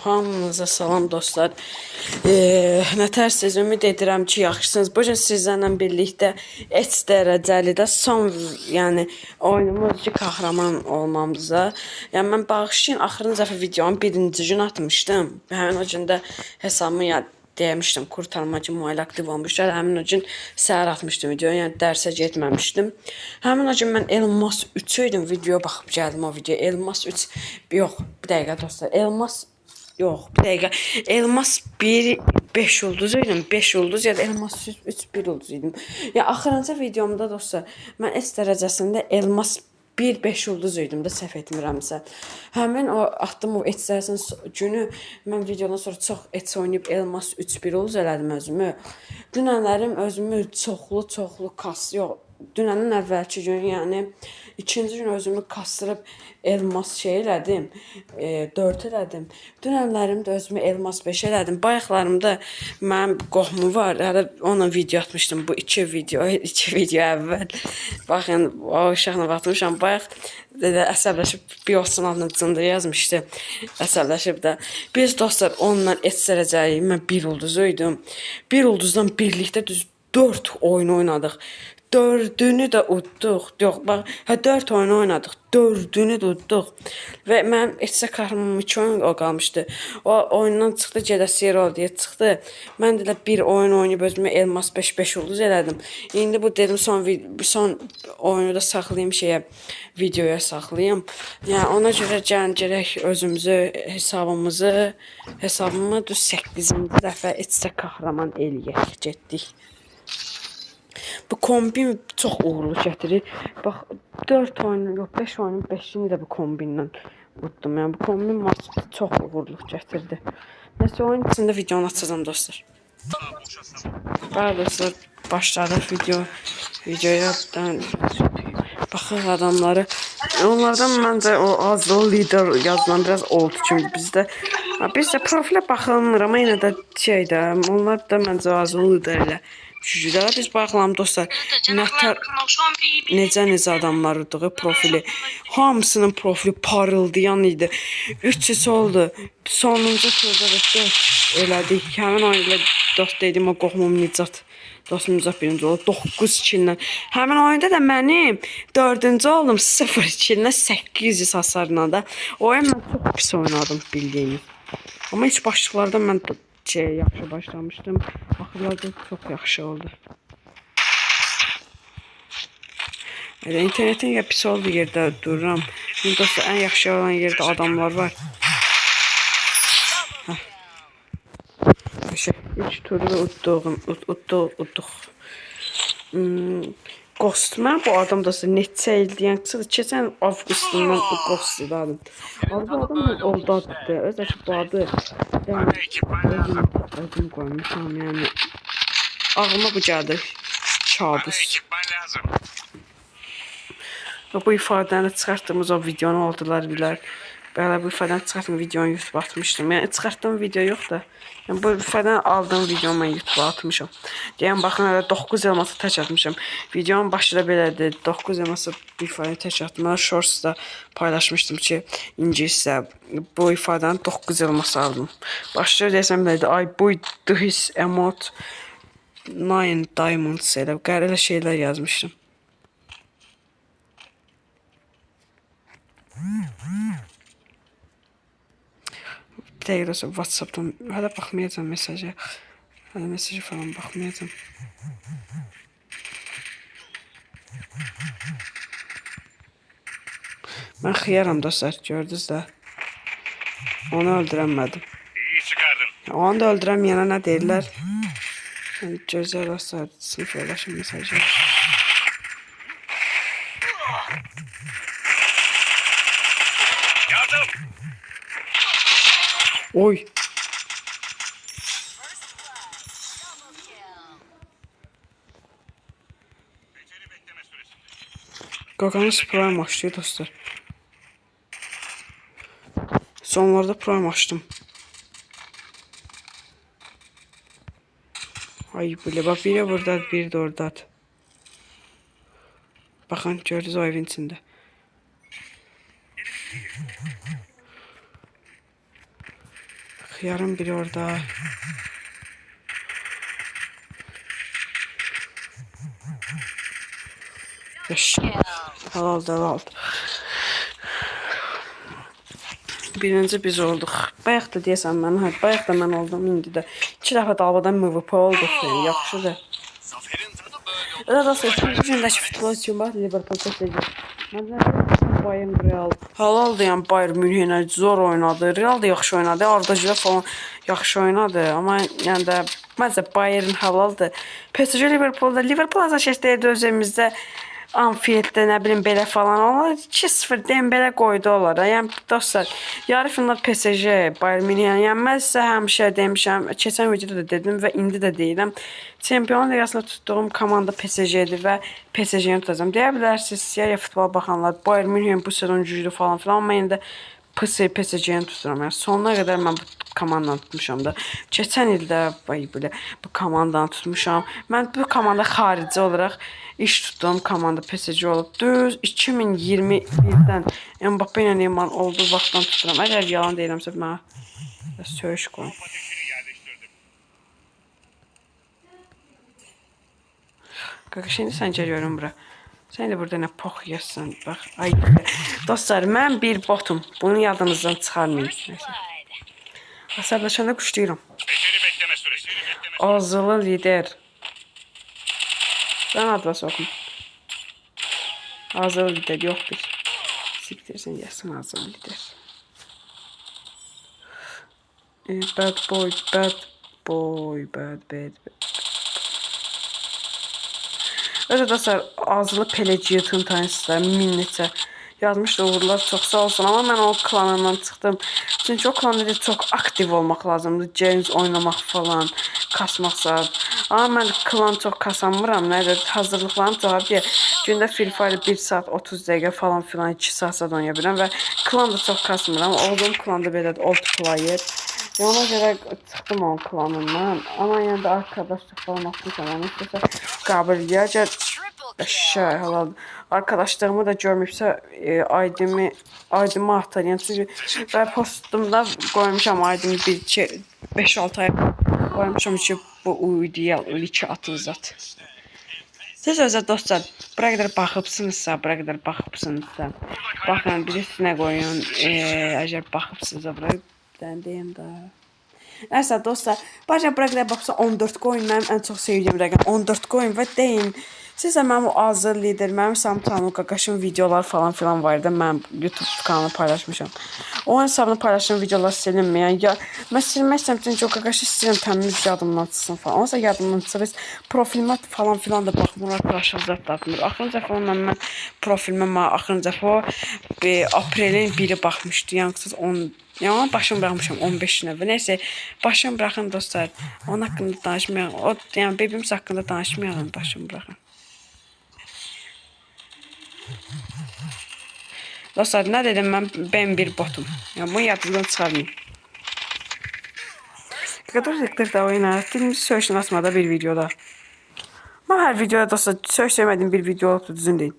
Hamınıza salam dostlar. Nətərsiz ümid edirəm ki, yaxşısınız. Bu gün sizlərlə birlikdə X dərəcəlidə son, yəni oyunumuzcu qəhrəman olmamıza. Yəni mən bağışlayın, axırıncı dəfə videonun birinci gün atmışdım. Həmin o gün də hesabımı demişdim, kurtarmacı müayil aktiv olmuşlar. Həmin o gün səhər atmışdım videoyu, yəni dərsə getməmişdim. Həmin o gün mən Elmas 3 idim, videoya baxıb gəldim o videoya. Elmas 3, yox, bir dəqiqə dostlar, Elmas, yox, bir dəqiqə, Elmas 1, 5 ulduz idim, 5 ulduz ya da Elmas 3, 1 ulduz idim. Ya axırıncı videomda dostlar, mən S dərəcəsində Elmas 1, 5 ulduz idim də səhv etmirəmsə. Həmin o atdım o etsərsin günü mən videodan sonra çox ets oynayıb Elmas 3, 1 ulduz elədim özümü. Dünənlərim özümü çoxlu kas, yox, dünənin əvvəlki gün, yəni ikinci gün özümü kasdırıb Elmas şey elədim, 4 elədim. Dünənlərim də özümü Elmas 5 elədim. Bayaqlarımda mənim qohumu var, hələ onunla video atmışdım, bu 2 video əvvəl. Baxın, o uşaqla atmışam, bayaq əsəbləşib biyosun altına cında yazmışdı, əsəbləşib də. Biz dostlar onunla etsərəcəyik, mən 1 ulduzuydum. 1 ulduzdan birlikdə düz 4 oyun oynadıq. 4'ünü də udduq. Yox, bax, 4 oyun oynadıq. 4'ünü də udduq. Və mənim etsə qəhrəmanım 2 oyun o qalmışdı. O oyundan çıxdı, gedəsi yer oldu deyə çıxdı. Mən də bir oyun oynayıb özümə Elmas 5 ulduz elədim. İndi bu dedim son oyunu da saxlayım şeyə, videoya saxlayım. Yəni ona görə gərək özümüzü, hesabımı düz 8-ci dəfə etsə qəhrəman eləyək, getdik. Bu kombin çox uğurlu gətirir. Bax 4 oyun, yox 5 oyunun 5'ini də bu kombinlə utdum. Yəni bu kombin çox uğurlu gətirdi. Nəsə oyun içində videonu açacağım dostlar. Bəli dostlar, başladıq videoya. Baxın adamları. Onlardan məncə o azlı lider yazılan biraz oldu çünki bizdə profilə baxılmır, amma yenə də şeydə, onlar da məncə azlı liderlə düşücülər. Biz baxalım dostlar, necə adamlar uduğu profili. Hamısının profili parıldayan idi. 3 oldu. Sonuncu turda da 4 elədik. Həmin oyunda dost dedim, o qohumum Nicat. Dostum Nicat birinci oldu. 9 killə. Həmin oyunda da mənim 4-cü oldum. 0 killə 800 hasarla da. Oyun mən çox pis oynadım bildiyiniz. Amma ilk başlıqlarda mən yaxşı başlamışdım. Axırlarda çox yaxşı oldu. İnternetin ya pis olduğu yerdə dururam. Şimdi dostlar, ən yaxşı olan yerdə adamlar var. İlk turda utduq. Ghost, mən bu adam dostlar neçə il deyən çıxdı. Keçən avqustundan bu Ghost idi adım. Bu adam oldu adı. Özəki bu adı. Özüm qoymuşam, yəni. Ağlıma bu gəldi. Kabus. Bu ifadəni çıxartdığımız o videonu oldular bilər. Belə bu ifadəni çıxartdığım videonu YouTube atmışdım. Yəni çıxartdığım video yox da. Yəni bu ifadəni aldığım videonu mən YouTube atmışam. Deyən baxın, hələ 9 elması tək atmışam. Videonun başı da belədir. 9 elması bu ifadəni tək atdım. Mən Shorts'da paylaşmışdım ki, ingiliscə bu ifadəni 9 elması aldım. Başlıyor desəm belədir. I bought this emote 9 diamonds elə qəribə şeylər yazmışdım. Bir dəqiqə dostlar, WhatsApp'dan hələ baxmayacağım mesaja. Hələ mesajı falan baxmayacağım. Mən xiyaram dostlar, gördünüz də. Onu öldürəmədim. Onu da öldürəməyənə nə deyirlər? Gözəl dostlar, sınıf yoldaşım mesajı. Oy. Qakanız prime açdı dostlar. Sonlarda prime açdım. Ay böyle bak, biri burada, biri de orada. Bakın gördünüz o evin içinde. Xiyarın biri orada. Halal. Birinci biz olduq. Bayaq da deyəsən mən, bayaq da mən oldum, indi də 2 dəfə davadan MVP olduq. Yaxşıdır. Radası üçüncündəki futbolçu var, Liverpool PSG. Bayern Real. Halaldır, yəni Bayern Münhenə zor oynadı. Real da yaxşı oynadı. Arda Güler falan yaxşı oynadı. Amma yəni də məncə Bayern halaldır. PSG Liverpool azarkeşdəydi özümüzdə. Anfielddə nə bilim belə falan. Onlar 2-0 Dembele qoydu onlara. Yəni dostlar, yarı final PSG Bayern Münhen. Yəni mən sizə həmişə demişəm, keçən videoda da dedim və indi də deyirəm. Çempionlar Liqasında tutduğum komanda PSG-dir və PSG-ni tutacağam. Deyə bilərsiniz, ya futbola baxanlar, Bayern Münhen bu sezon güclü falan filan, amma indi PSG-ni tuturam. Yəni sonuna qədər mən bu komandanı tutmuşam da. Keçən ildə belə bu komandanı tutmuşam. Mən bu komanda xarici olaraq iş tutduğum komanda PSG olub. Düz 2021-dən Mbappé ilə Neymar olduğu vaxtdan tuturam. Əgər yalan deyirəmsə mənə söyüş qoyun. Qaqa, şimdi sən görürüm bura. Sən də burada nə pox yəsən. Bax, ay. Dostlar, mən bir botum. Bunu yadınızdan çıxarmayın. Əsəbləşəndə quşlayıram. Azılı lider. Sən adrası oxum. Azılı lider yox bir. Siktirsən yəsin azılı lider. Bad boy. Öyle dostlar, azılı Peleciat'ın tanesiyle minnətə yazmışdı, uğurlar çox sağ olsun, amma mən o klanından çıxdım. Çünki o klanda çox aktiv olmaq lazımdır, James oynamaq falan, kasmaqsa. Amma mən klan çox kasamıram, nədir, hazırlıqlarım çox deyə gündə Free Fire 1 saat 30 dəqiqə falan filan 2 saat oynaya bilirəm və klan da çox kasmıram. Olduğum klanda belədir, old player. Və ona görə çıxdım onun klanından, amma yəni də arkadaşlıq falan atmışam, onu istəsə qəbul edəcək. Halal. Arkadaşlığımı da görmüşsə aydımı atar. Yəni çünki və postumda qoymuşam aydımı 5-6 ay qoymuşam ki bu ideal 2 atın zat. Siz özə dostlar, bura qədər baxıbsınızsa, baxın bir üstünə qoyun. Əgər baxıbsınızsa bura deyim də. Nəysə dostlar, bura qədər baxsa 14 qoyun, mənim ən çox sevdiyim rəqəm 14 qoyun və deyin. Sizə mənim azır lider, mənim Samtanın Qaqaşın videolar falan filan var da, mən YouTube kanalı paylaşmışam. O hesabını paylaşdığım videolar silinməyən, ya mən silmək istəyirəm, çünki o Qaqaşı istəyirəm təmiz yadımdan çıxsın falan. Onsa yadımdan çıxır, profilimə falan filan da baxmırlar, paylaşılacaq da atmır. Axırıncı dəfə mən profilimə, axırıncı dəfə o aprelin 1-i baxmışdı, yanqısız 10. Ya başım bırakmışam 15 növə. Neyse, başım bırakın dostlar. Onun haqqında danışmayalım. O yəni bebimiz haqqında danışmayalım, başım bırakın. Dostlar, nə dedim mən bir botum. Yəni bunu yadınızdan çıxarmayın. Qədər də oynayır. Dilimizi söyüşün asmada bir videoda. Mən hər videoda dostlar söyüş sevmədiyim bir video olubdu, düzün deyin.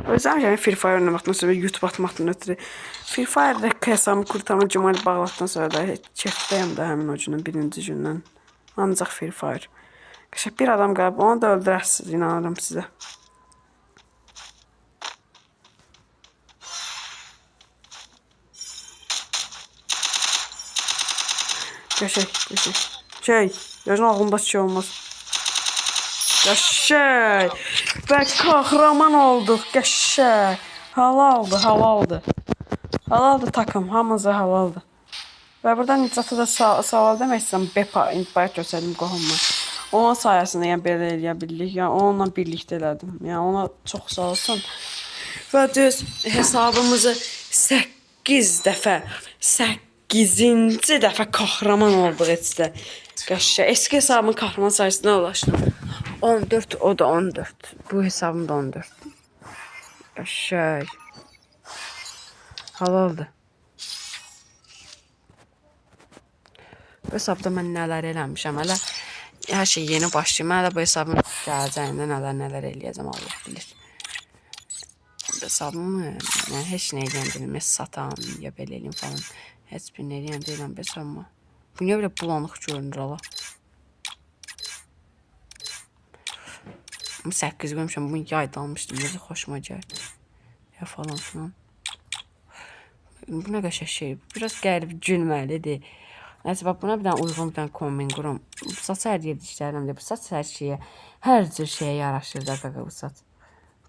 Özüm yəni Free Fire oynamaqdan sonra YouTube atmaqdan ötürü Free Fire'da hesabımı kurtarma cümali bağlatdan sonra da kefdəyəm də həmin o günün birinci gündən. Ancaq Free Fire. Bir adam qalıb, onu da öldürəsiniz, inanırım sizə. Şey, gözün ağlında şey olmaz. Qəşəng. Və kahraman olduq, qəşəng. Halaldır. Halaldır takım, hamımıza halaldır. Və buradan icatı da sağ ol demək istəyirəm. Bepa, bayaq göstərdim qohumma. Onun sayəsində yəni belə eləyə bildik. Yəni onunla birlikdə elədim. Yəni ona çox sağ olsun. Və düz hesabımızı 8-ci dəfə kahraman olduq etsə. Qəşəng. Eski hesabımın kahraman sayısına ulaşdım. 14, o da 14. Bu hesabım da 14. Qəşəng. Halaldır. Bu hesabda mən nələr eləmişəm. Hələ hər şey yeni başlayım. Hələ bu hesabın gələcəyində nələr eləyəcəm, Allah bilir. hesabımı yəni heç nə edən deyiləm, satam, ya belə eləyim falan. Heç bir nə edən deyiləm bəs amma. Bu niyə belə bulanıq görünür ala? 8 qoymuşam, bunu yayda almışdım, necə xoşuma gəldi. Ya falan filan. Bu nə qəşəng şey, biraz qərib gülməlidir. Nəysə, bax, buna bir dənə uyğun bir dənə kombin qurum. Bu saç hər yerdə işləyirəm deyə, bu saç hər şeyə, hər cür şeyə yaraşır da qaqa bu saç.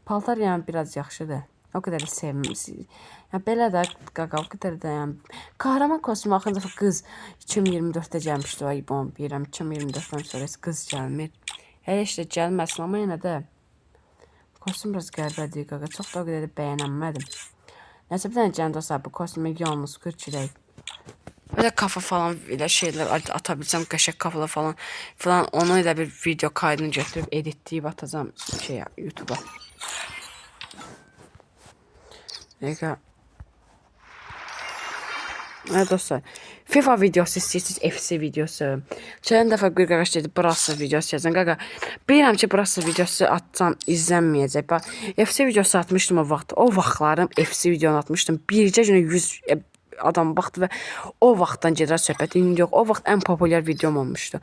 Paltar yəni biraz yaxşıdır. O qədər də sevmirəm. Yəni belə də qaqa, o qədər də yəni. Kahraman kostyumu axırıncı dəfə qız 2024-də gəlmişdi, ay bon, bilirəm, 2024-dən sonra qız gəlmir. Hələ işte gəlməsin, amma yenə də kostyum biraz qəribədir qaqa, çox da o qədər də bəyənmədim. Nəysə, bir dənə gəlin dostlar, bu kostyumu yalnız kürçülək. Böyle kafa falan ile şeyler atabilsem, qəşəng kafalar falan onu da bir video kaydını götürüp editleyip atacağım şeye, YouTube'a. Peki. Evet dostlar, FIFA videosu istəyirsiniz, FC videosu. Geçen dəfə bir qardaş dedi, Brawl videosu yazın. Qaqa, bilirəm ki, Brawl videosu atsam izlənməyəcək. Bax, FC videosu atmışdım o vaxt. O vaxtlarım FC videonu atmışdım. Bircə günə 100 adam baxdı və o vaxtdan gedir söhbət. İndi yox, o vaxt ən populyar videom olmuşdu.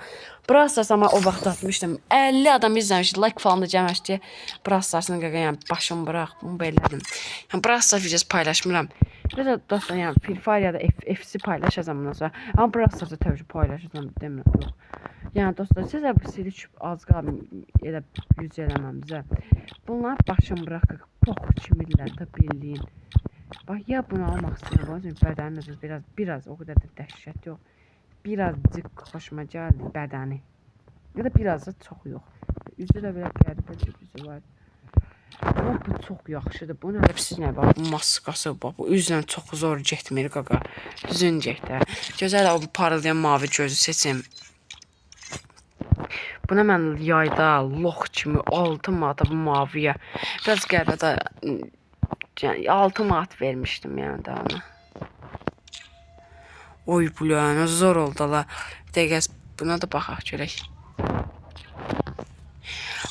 Brawl Stars amma o vaxt atmışdım. 50 adam izləmişdi, like falan da gəlmişdi. Brawl Stars'ın qaqa, yəni başım bıraq, bunu belədim. Yəni Brawl Stars videosu paylaşmıram. Bir də dostlar, yəni Free Fire ya da FC paylaşacağım bundan sonra. Amma Brawl Stars'ı təbii ki paylaşacağım, demirəm, yox. Yəni dostlar, sizə bu sili az qalım elə yüz eləməm bizə. Bunlar başım bıraq, pox kimirlər də bildiyin. Bax, ya bunu almaq istəyirəm, bədəniniz biraz o qədər də dəhşət yox. Birazcık xoşuma gəldi bədəni. Ya da biraz da çox yox. Üzü də belə qəribə üzü var. Amma bu çox yaxşıdır. Bu nə siz nə bax, bu maskası bax, bu üzlə çox zor getmir qaqa. Düzün get də. Gözəl o parıldayan mavi gözü seçim. Buna mən yayda lox kimi 6 manata bu maviyə. Biraz qəribə də yəni 6 manat vermişdim yəni də ona. Oy bu yəni zor oldu la. Bir dəqiqə buna da baxaq görək.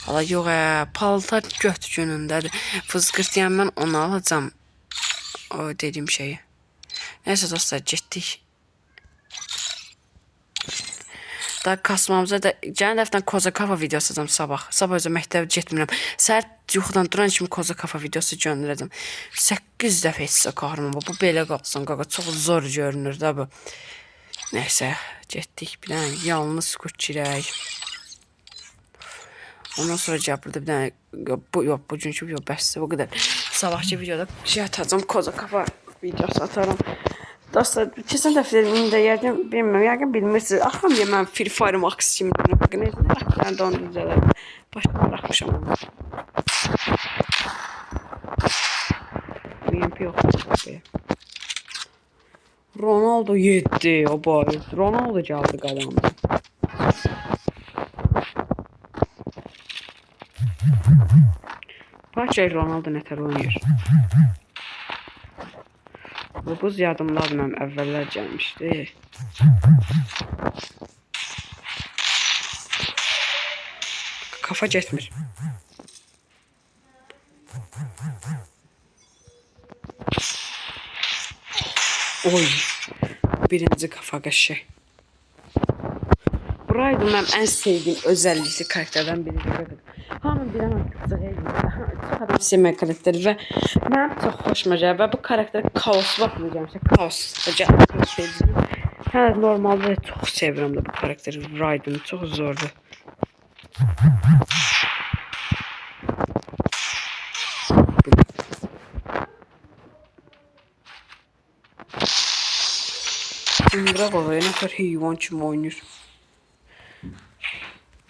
Ala yox paltar göt günündədir. Fızqırt yəni mən onu alacağım. O dediyim şeyi. Nəysə dostlar, getdik. Da kasmamıza da gələn dəfədən Koza Kafa videosu atacağam sabah. Sabah özə məktəbə getmirəm. Səhər yuxudan duran kimi Koza Kafa videosu göndərəcəm. 8 dəfə etsə kahraman bu belə qalsın qaqa, çox zor görünür də bu. Nəysə, getdik bir dənə yalnız kürçürək. Ondan sonra gəlib burada bir dənə yox, bugünkü yox, bəsdir bu qədər. Sabahki videoda şey atacağım, Koza Kafa videosu atarım. Dostlar, keçən dəfə dedim də yəqin bilmirəm, yəqin bilmirsiniz. Axıram ya mən Free Fire Max kimi deyirəm. Mən də onu izlədim. Başqa buraxmışam onu. UMP yox. Ronaldo 7 o boy. Ronaldo gəldi qadamda. Baxay Ronaldo nətər oynayır. Bu buz yardımlar mənim əvvəllər gəlmişdi. Kafa getmir. Oy. Birinci kafa qəşəng. Buraydı mənim ən sevdiyim özellikli karakterdən biridir. Hamı bilən çox adam sevməyən karakteri və mənim çox xoşuma gəlir və bu karakter kaos vaxtında gəlmişsə, kaos da gəlmişsə. Hə, normalda çox sevirəm də bu karakteri, Raiden çox zordur. Bırak o ne kadar heyvan kimi oynayır.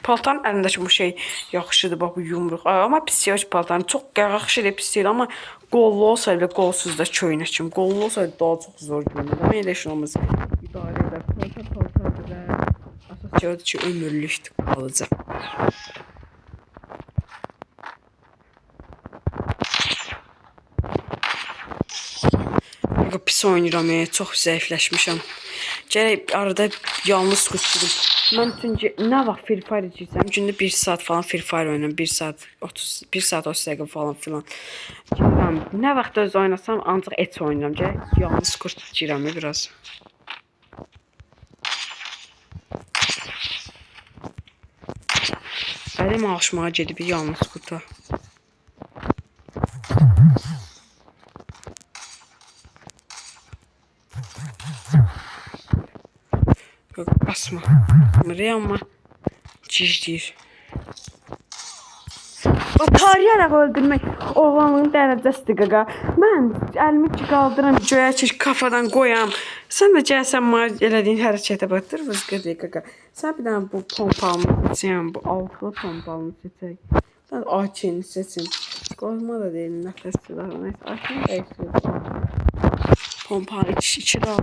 Paltarın əlindəki bu şey yaxşıdır, bax bu yumruq. Amma pis yox paltarın, çox yaxşı elə pis deyil, amma qollu olsaydı və qolsuz da köynə kimi. Qollu olsaydı daha çox zor görünür. Amma elə işimiz idarə edər. Paltardır və əsas şeydir ki, ömürlükdür qalıcı. Pis oynayıram, çox zəifləşmişəm. Gərək arada yalnız kutçudum. Mən çünki nə vaxt Free Fire girsəm, gündə 1 saat falan Free Fire oynayıram. 1 saat 30 dəqiqə falan filan. Girirəm. Nə vaxt öz oynasam ancaq et oynayıram. Gərək yalnız kurt girirəm biraz. Əlim alışmağa gedib yalnız kurta. Basma. Amma cicdir. Bataryarak öldürmək oğlanlığın dərəcəsidir qaqa. Mən əlimi qaldıram, göyə ki kafadan qoyam. Sən də gəlsən mənə elədiyin hərəkətə batır, vızqır qaqa. Sən bir dənə bu pompalını seçəyəm, bu altılı pompalını seçək. Sən AK-ni seçin. Qorxma da deyil, nəfəs silah. Nəysə, AK-ni dəyişdir. Pompa 2 də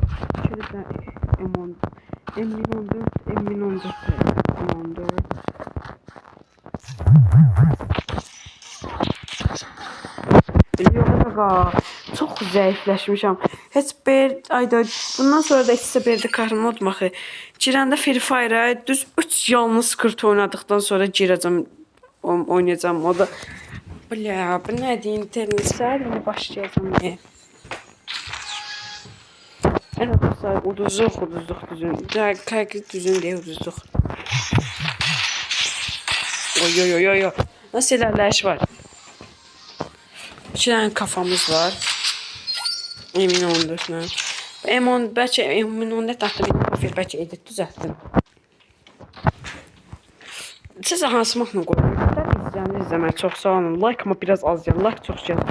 M14 Yox qaqa, çox zəifləşmişəm. Heç ayda bundan sonra da ikisi birdə kahraman oldım axı. Girəndə Free Fire-a düz 3 yalnız kurt oynadıqdan sonra girəcəm, oynayacağam. O da bля, bu nədir internet səhərlə başlayacağam deyə. Evet dostlar, uduzluq düzün. Qayğı düzün deyə uduzluq. Oy. Nasıl ilerleyiş var? 2 tane kafamız var. M14'le. Bəlkə M14 atdım. Bəlkə edit düzəltdim. Siz hansı mahnı qoyursunuz? İzləmək çox sağ olun. Like-ma biraz az gəlin. Like çox gəlin.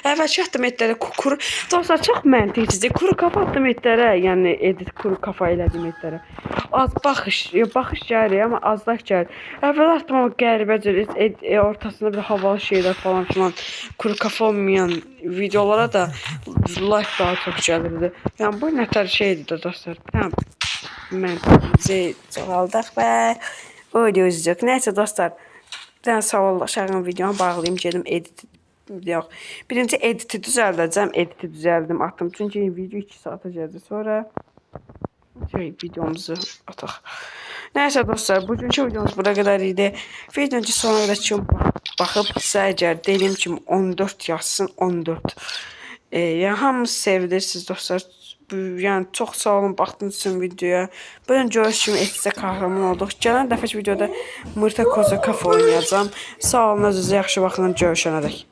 Əvvəlki atdım etlərə kuru. Dostlar çox məntiqsizdir. Kuru kafa atdım etlərə. Yəni edit kuru kafa elədim etlərə. Az baxış gəlir, amma az like gəlir. Əvvəl atdım ama qəribəcə ortasında bir havalı şeylər falan filan. Kuru kafa olmayan videolara da like daha çox gəlirdi. Yəni bu nətər şeydir də dostlar. Mən çoxaldıq və öyle üzecek. Neyse dostlar. Ben sağollaşarım videomu bağlayayım. Gedim edit. Yox. Birinci editi düzəldəcəm. Editi düzəldim. Attım. Çünki video 2 saata gəldi. Sonra videomuzu ataq. Neyse dostlar. Bugünkü videomuz bura kadar idi. Videonun sonuna kadar üçün baxıb sizə əgər dediyim kimi 14 yazsın. 14. Yəni hamınız sevilirsiniz dostlar. Yəni çox sağ olun baxdığınız üçün videoya. Bugün görüşüm etsə kahraman olduq. Gələn dəfəki videoda Murta Kozakov oynayacağam. Sağ olun, özünüzə yaxşı baxın, görüşənədək.